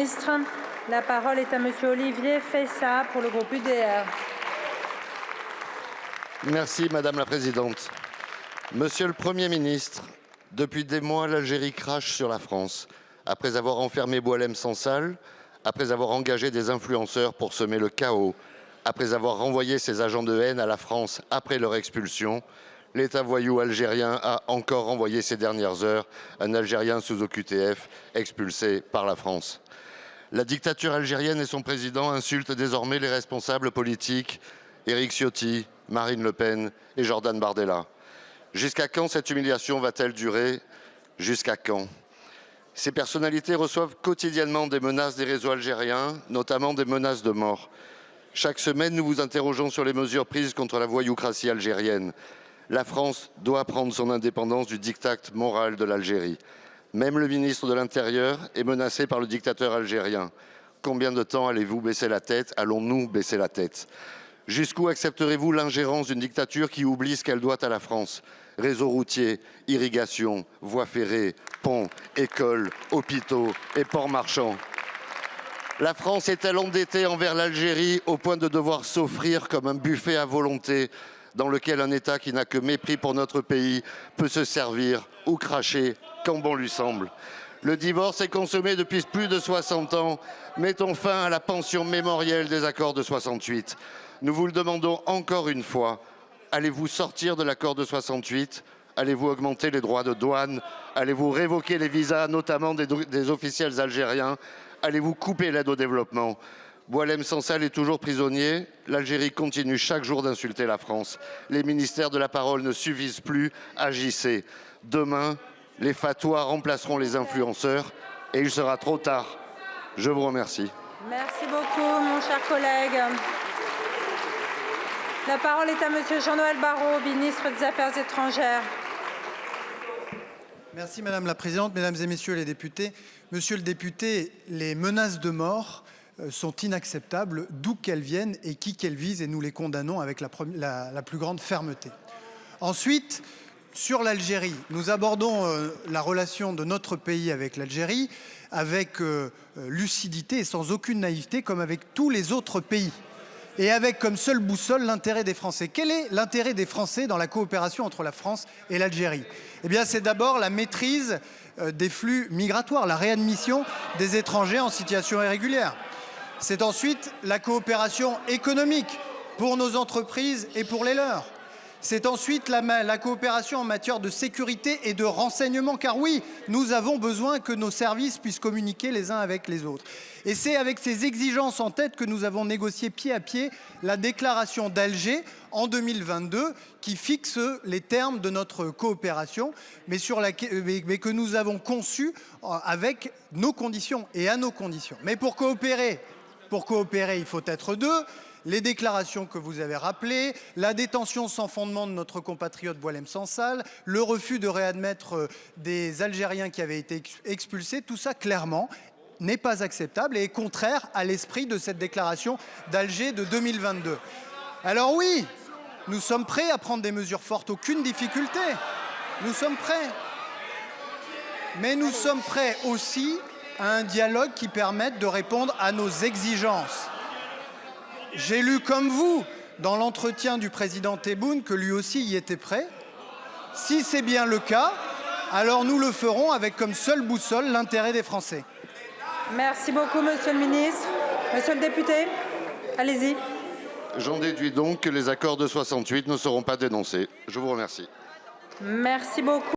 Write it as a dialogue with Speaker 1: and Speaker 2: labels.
Speaker 1: Ministre, la parole est à Monsieur Olivier Fessa pour le groupe UDR.
Speaker 2: Merci Madame la Présidente. Monsieur le Premier ministre, depuis des mois, l'Algérie crache sur la France. Après avoir enfermé Boualem Sansal, après avoir engagé des influenceurs pour semer le chaos, après avoir renvoyé ses agents de haine à la France après leur expulsion, l'État voyou algérien a encore renvoyé ces dernières heures un Algérien sous OQTF expulsé par la France. La dictature algérienne et son président insultent désormais les responsables politiques Éric Ciotti, Marine Le Pen et Jordan Bardella. Jusqu'à quand cette humiliation va-t-elle durer? Jusqu'à quand? Ces personnalités reçoivent quotidiennement des menaces des réseaux algériens, notamment des menaces de mort. Chaque semaine, nous vous interrogeons sur les mesures prises contre la voyoucratie algérienne. La France doit prendre son indépendance du diktat moral de l'Algérie. Même le ministre de l'Intérieur est menacé par le dictateur algérien. Combien de temps allez-vous baisser la tête? Allons-nous baisser la tête? Jusqu'où accepterez-vous l'ingérence d'une dictature qui oublie ce qu'elle doit à la France? Réseaux routiers, irrigation, voies ferrées, ponts, écoles, hôpitaux et ports marchands. La France est-elle endettée envers l'Algérie au point de devoir s'offrir comme un buffet à volonté dans lequel un État qui n'a que mépris pour notre pays peut se servir ou cracher quand bon lui semble? Le divorce est consommé depuis plus de 60 ans. Mettons fin à la pension mémorielle des accords de 68. Nous vous le demandons encore une fois. Allez-vous sortir de l'accord de 68? Allez-vous augmenter les droits de douane? Allez-vous révoquer les visas, notamment des officiels algériens? Allez-vous couper l'aide au développement? Boualem Sansal est toujours prisonnier. L'Algérie continue chaque jour d'insulter la France. Les ministères de la parole ne suffisent plus. Agissez. Demain, les fatwas remplaceront les influenceurs et il sera trop tard. Je vous remercie.
Speaker 1: Merci beaucoup, mon cher collègue. La parole est à Monsieur Jean-Noël Barrot, ministre des Affaires étrangères.
Speaker 3: Merci Madame la Présidente, Mesdames et Messieurs les députés. Monsieur le député, les menaces de mort sont inacceptables, d'où qu'elles viennent et qui qu'elles visent, et nous les condamnons avec la plus grande fermeté. Ensuite, sur l'Algérie, nous abordons la relation de notre pays avec l'Algérie avec lucidité et sans aucune naïveté, comme avec tous les autres pays. Et avec comme seule boussole l'intérêt des Français. Quel est l'intérêt des Français dans la coopération entre la France et l'Algérie? Eh bien, c'est d'abord la maîtrise des flux migratoires, la réadmission des étrangers en situation irrégulière. C'est ensuite la coopération économique pour nos entreprises et pour les leurs. C'est ensuite la coopération en matière de sécurité et de renseignement, car oui, nous avons besoin que nos services puissent communiquer les uns avec les autres. Et c'est avec ces exigences en tête que nous avons négocié pied à pied la déclaration d'Alger en 2022 qui fixe les termes de notre coopération, mais que nous avons conçue avec nos conditions et à nos conditions. Mais pour coopérer, il faut être deux. Les déclarations que vous avez rappelées, la détention sans fondement de notre compatriote Boualem Sansal, le refus de réadmettre des Algériens qui avaient été expulsés, tout ça clairement n'est pas acceptable et est contraire à l'esprit de cette déclaration d'Alger de 2022. Alors oui, nous sommes prêts à prendre des mesures fortes, aucune difficulté, nous sommes prêts. Mais nous sommes prêts aussi à un dialogue qui permette de répondre à nos exigences. J'ai lu comme vous, dans l'entretien du président Tebboune, que lui aussi y était prêt. Si c'est bien le cas, alors nous le ferons avec comme seule boussole l'intérêt des Français.
Speaker 1: Merci beaucoup, Monsieur le ministre. Monsieur le député, allez-y.
Speaker 2: J'en déduis donc que les accords de 68 ne seront pas dénoncés. Je vous remercie.
Speaker 1: Merci beaucoup.